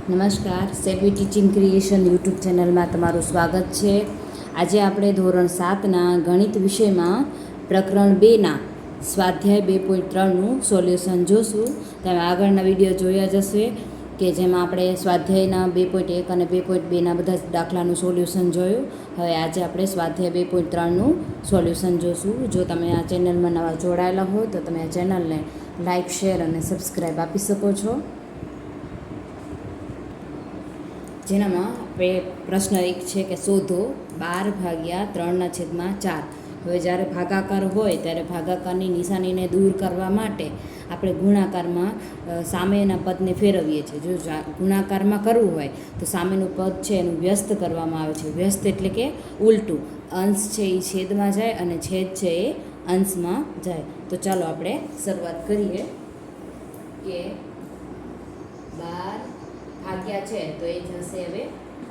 નમસ્કાર, Selvi teaching creation YouTube ચેનલમાં તમારું સ્વાગત છે. આજે આપણે ધોરણ 7ના ગણિત વિષયમાં પ્રકરણ 2ના સ્વાધ્યાય 2.3નું સોલ્યુશન જોશું. તમે આગળના વિડીયો જોયા જ હશે કે જેમાં આપણે સ્વાધ્યાયના 2.1 અને 2.2ના બધા દાખલાનું સોલ્યુશન જોયું. હવે આજે આપણે સ્વાધ્યાય 2.3નું સોલ્યુશન જોશું. જો તમે આ ચેનલમાં નવા જોડાયેલા હોય તો તમે આ ચેનલને લાઇક, શેર અને સબસ્ક્રાઈબ આપી શકો છો. જેનામાં આપણે પ્રશ્ન 1 છે કે શોધો 12/3/4. હવે જ્યારે ભાગાકાર હોય ત્યારે ભાગાકારની નિશાનીને દૂર કરવા માટે આપણે ગુણાકારમાં સામેના પદને ફેરવીએ છીએ. જો ગુણાકારમાં કરવું હોય તો સામેનું પદ છે એનું વ્યસ્ત કરવામાં આવે છે. વ્યસ્ત એટલે કે ઉલટું, અંશ છે એ છેદમાં જાય અને છેદ છે એ અંશમાં જાય. તો ચાલો આપણે શરૂઆત કરીએ કે 12 ભાગ્યા છે તો એ થશે હવે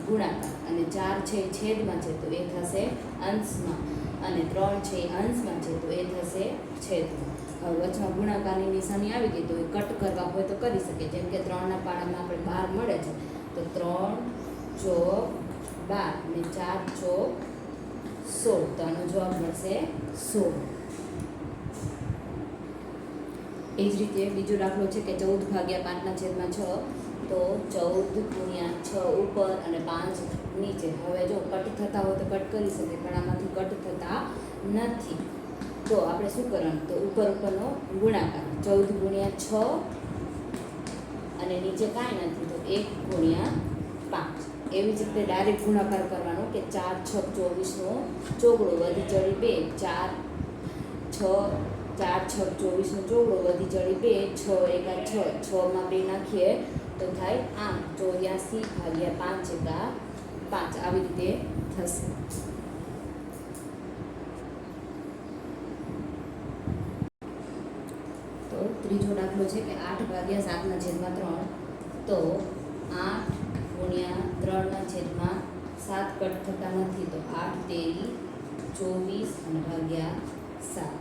ગુણાકાર, અને 4 છે એ છેદમાં છે તો એ થશે અંશમાં, અને 3 છે એ અંશમાં છે તો એ થશે છેદમાં. હવે વચમાં ગુણાકારની નિશાની આવી ગઈ તો એ કટ કરવા હોય તો કરી શકીએ. જેમ કે 3ના પાડામાં આપણે 12 મળે છે તો 3 ચોક 12 અને 4 ચોક 16, તો આનો જવાબ મળશે 16. એ જ રીતે બીજો દાખલો છે કે 14/5/6, તો 14 × 6 ઉપર અને 5 નીચે. હવે જો કટ થતા હોય તો કટ કરી શકે, પણ આમાંથી કટ થતા નથી. તો આપણે શું કરવાનું, તો ઉપરનો ગુણાકાર 14 × 6 અને નીચે કાંઈ નથી તો 1 × 5. એવી જ રીતે ડાયરેક્ટ ગુણાકાર કરવાનો કે 4 6 24નો ચોગડો વધી ચડી 2, 4 6 24નો ચોગડો વધી ચડી 2, 6 × 6, 6માં 2 નાખીએ તો થાય 8, 84/5 × 5 આવી રીતે થશે. તો ત્રીજો દાખલો છે કે 8/7/3, તો 8 × 3/7 કટ થતા નથી તો 8 તેરી 24 અને ભાગ્યા 7.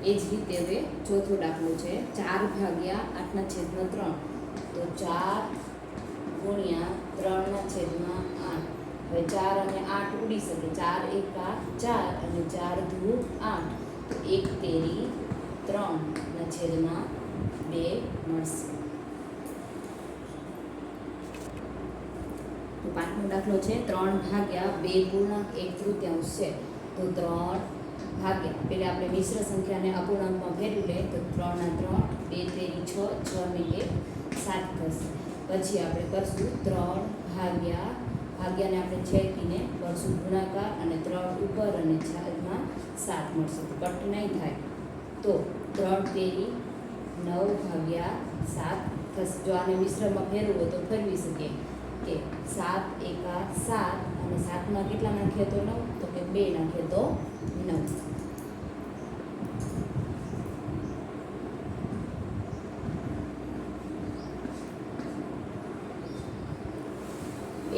એ જ રીતે હવે ચોથો દાખલો છે 4/8/3, તો 4 × 3/8. હવે 4 અને 8 ઉડી શકે, 4 એકા 4 અને 4 દૂ 8, તો 1 તેરી 3/2 મળશે. તો પાંચમો દાખલો છે 3/2.1/3 છે, તો 3 ભાગ્યા, પહેલાં આપણે મિશ્ર સંખ્યાને અપૂર્ણાંકમાં ફેરવી લઈએ તો 3 ના 3, 2 તેરી 6, 6 ને 1 7 થશે. પછી આપણે કરશું 3 ભાગ્યાને આપણે છેદીને કરશું ગુણાકાર, અને 3 ઉપર અને છેદમાં 7 મળશે તો કટ નહીં થાય. તો 3 તેરી 9/7 થશે. જો આને મિશ્રમાં ફેરવું હોય તો ફેરવી શકીએ કે 7 એકા 7 અને 7માં કેટલા નાખીએ તો 9, તો કે 2 નાખીએ તો 9.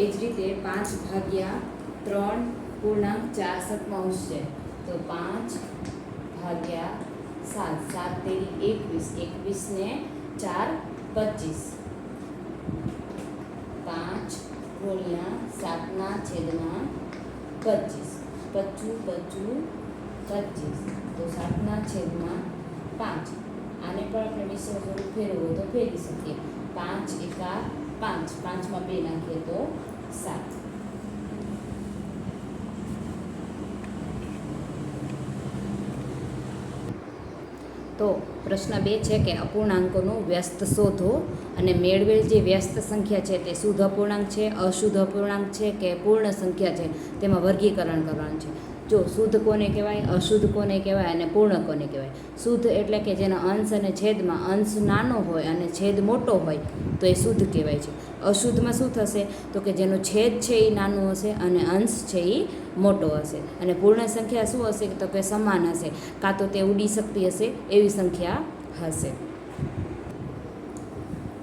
એ જ રીતે 5/3.4 છે, તો 5/7, 7 તેરી 21, 21 ને 4 25, 5 × 7/25, 25 તો 7/5. આને પણ આપણે મિશ્ર સ્વરૂપ ફેરવું હોય તો ફેરવી શકીએ. 5 એકા 5, 5માં 2 નાખીએ તો 7. તો પ્રશ્ન 2 છે કે અપૂર્ણાંકોનું વ્યસ્ત શોધો, અને મેળવેલ જે વ્યસ્ત સંખ્યા છે તે શુદ્ધ અપૂર્ણાંક છે, અશુદ્ધ અપૂર્ણાંક છે કે પૂર્ણ સંખ્યા છે, તેમાં વર્ગીકરણ કરવાનું છે. જો શુદ્ધ કોને કહેવાય, અશુદ્ધ કોને કહેવાય અને પૂર્ણ કોને કહેવાય. શુદ્ધ એટલે કે જેના અંશ અને છેદમાં અંશ નાનો હોય અને છેદ મોટો હોય તો એ શુદ્ધ કહેવાય છે. અશુદ્ધમાં શું થશે, તો કે જેનો છેદ છે એ નાનો હશે અને અંશ છે એ મોટો હશે. અને પૂર્ણ સંખ્યા શું હશે, તો કે સમાન હશે, કાં તો તે ઉડી શકતી હશે એવી સંખ્યા હશે.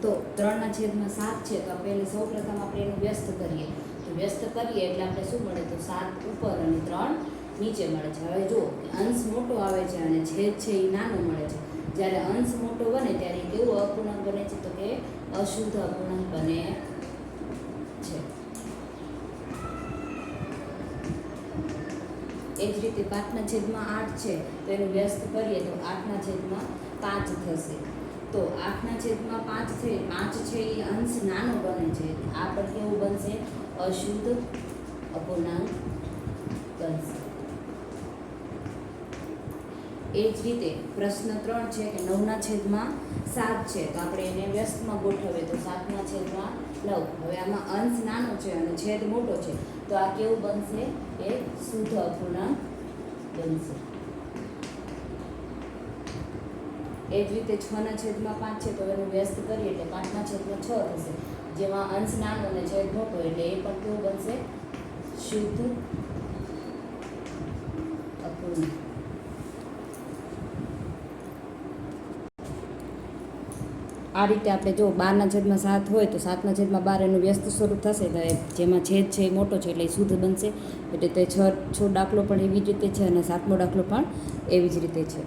તો 3/7 છે, તો પહેલે સૌપ્રથમ આપણે એનું વ્યસ્ત કરીએ. તો વ્યસ્ત કરીએ એટલે આપણે શું મળે, તો 7 ઉપર અને 3 નીચે મળે છે. હવે જો અંશ મોટો આવે છે અને છેદ છે એ નાનો મળે છે. જ્યારે અંશ મોટો બને ત્યારે કેવું અપૂર્ણાંક બને છે, તો કે અશુદ્ધ અપૂર્ણાંક બને એ જ રીતે 5/8 છે તો એનું વ્યસ્ત કરીએ તો 8/5 થશે. તો 8/5 છે, 5 છે એ અંશ નાનો બને છે, આ પર કેવું બનશે? અશુદ્ધ અપૂર્ણાંક બનશે. એ જ રીતે પ્રશ્ન 3 છે કે 9/7 છે તો આપણે એને વ્યસ્તમાં ગોઠવીએ તો 7/9. હવે આમાં અંશ નાનો છે અને છેદ મોટો છે તો આ કેવું બનશે? એ શુદ્ધ અપૂર્ણાંક બનશે. એ જ રીતે 6/5 છે તો એનું વ્યસ્ત કરીએ એટલે 5/6 થશે, જેમાં અંશ નાનો અને છેદ મોટો એટલે એ પણ કેવું બનશે? શુદ્ધ અપૂર્ણાંક. આ રીતે આપણે જો 12/7 હોય તો 7/12 એનું વ્યસ્ત સ્વરૂપ થશે તો જેમાં છેદ છે એ મોટો છે એટલે એ શુદ્ધ બનશે. એટલે તે 6 દાખલો પણ એવી જ રીતે છે અને 7મો દાખલો પણ એવી જ રીતે છે.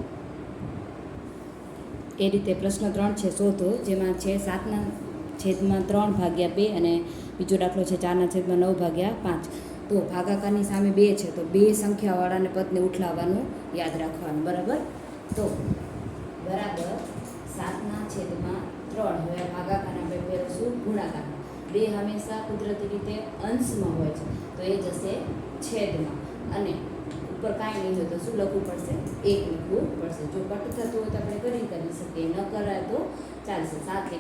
એ રીતે પ્રશ્ન 3 છે શોધો, જેમાં છે 7/3/2 અને બીજો દાખલો છે 4/9/5. તો ભાગાકારની સામે 2 છે તો 2 સંખ્યાવાળાને પદને ઉઠલાવવાનું યાદ રાખવાનું. બરાબર. તો બરાબર 7/3. હવે ભાગાકાર આપણે ફેરવશું ગુણાકારમાં. 2 હંમેશા કુદરતી રીતે અંશમાં હોય છે તો એ જશે છેદમાં, અને ઉપર કાંઈ નહીં હોય તો શું લખવું પડશે? 1 લખવું પડશે. જો કટ થતું હોય તો આપણે કરી શકીએ, ન કરાય તો ચાલશે. 7 ×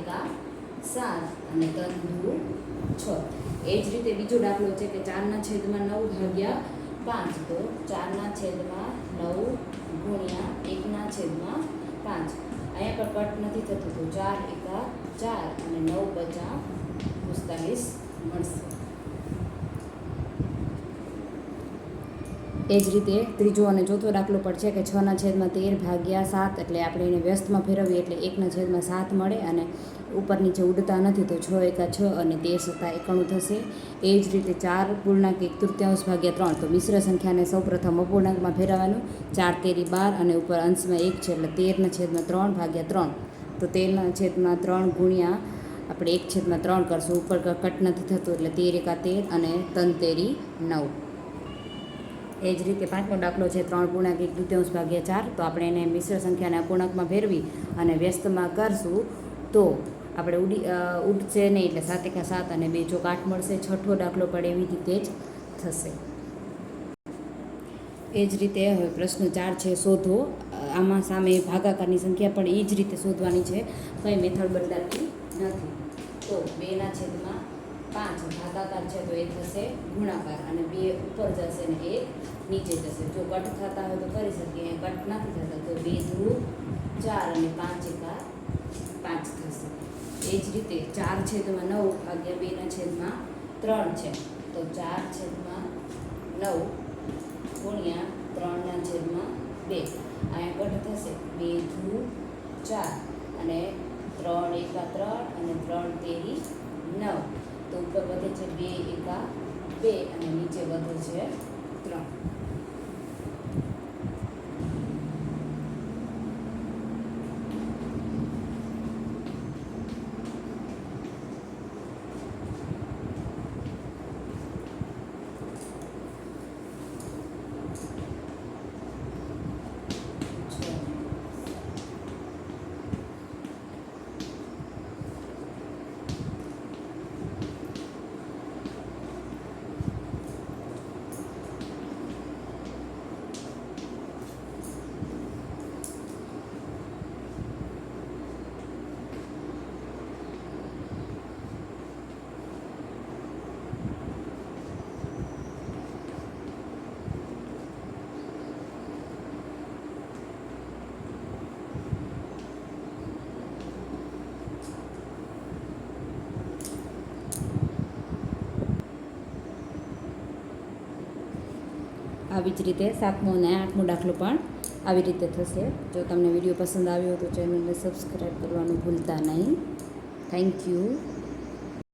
7 અને 3 × 6. એ જ રીતે બીજો દાખલો છે કે 4/9/5. તો 4/9 ગુણ્યા 1/5. અહીંયા પર કટ નથી થતું તો 4 × 4 અને 9 × 45 મળશે. એ જ રીતે ત્રીજો અને ચોથો દાખલો પણ છે કે 6/13/7 એટલે આપણે એને વ્યસ્તમાં ફેરવીએ એટલે 1/7 મળે અને ઉપર નીચે ઉડતા નથી તો 6 × 6 અને 13 × 91 થશે. એ જ રીતે 4/1/3 તો મિશ્ર સંખ્યાને સૌપ્રથમ અપૂર્ણાંકમાં ફેરવવાનું. 4 × 12 અને ઉપર અંશમાં 1 છે એટલે 13/3/3. તો 13/3 ગુણ્યા આપણે 1/3 કરશું, ઉપર કટ નથી થતું એટલે 13 × 13 અને 3 × 9. એ જ રીતે 5મો દાખલો છે 3/1/4. તો આપણે એને મિશ્ર સંખ્યાને અપૂર્ણાંકમાં ફેરવી અને વ્યસ્તમાં કરશું તો આપણે ઉડશે નહીં એટલે 7 × 7 અને 2 × 8 મળશે. છઠ્ઠો દાખલો પણ એવી રીતે જ થશે. એ જ રીતે હવે પ્રશ્ન 4 છે શોધો. આમાં સામે ભાગાકારની સંખ્યા પણ એ જ રીતે શોધવાની છે, કંઈ મેથડ બદલાતી નથી. તો 2/5 ભાગાકાર છે તો એ થશે ગુણાકાર અને 2 ઉપર જશે ને 1 નીચે જશે. જો કટ થતા હોય તો કરી શકીએ, કટ નથી થતા તો 2 × 4 અને 5 × 5 થશે. એ જ રીતે 4 છે તો 9/2/3 છે તો 4/9 ગુણ્યા 3/2. અહીંયા કટ થશે 2 × 4 અને 3 × 3 અને 3 × 9. તો ઉપર વધે છે 2 × 2 અને નીચે વધે છે 3. આવી જ રીતે 7મો અને 8મો દાખલો પણ આવી રીતે થશે. જો તમને વિડીયો પસંદ આવ્યો તો ચેનલને સબસ્ક્રાઈબ કરવાનું ભૂલતા નહીં. Thank you.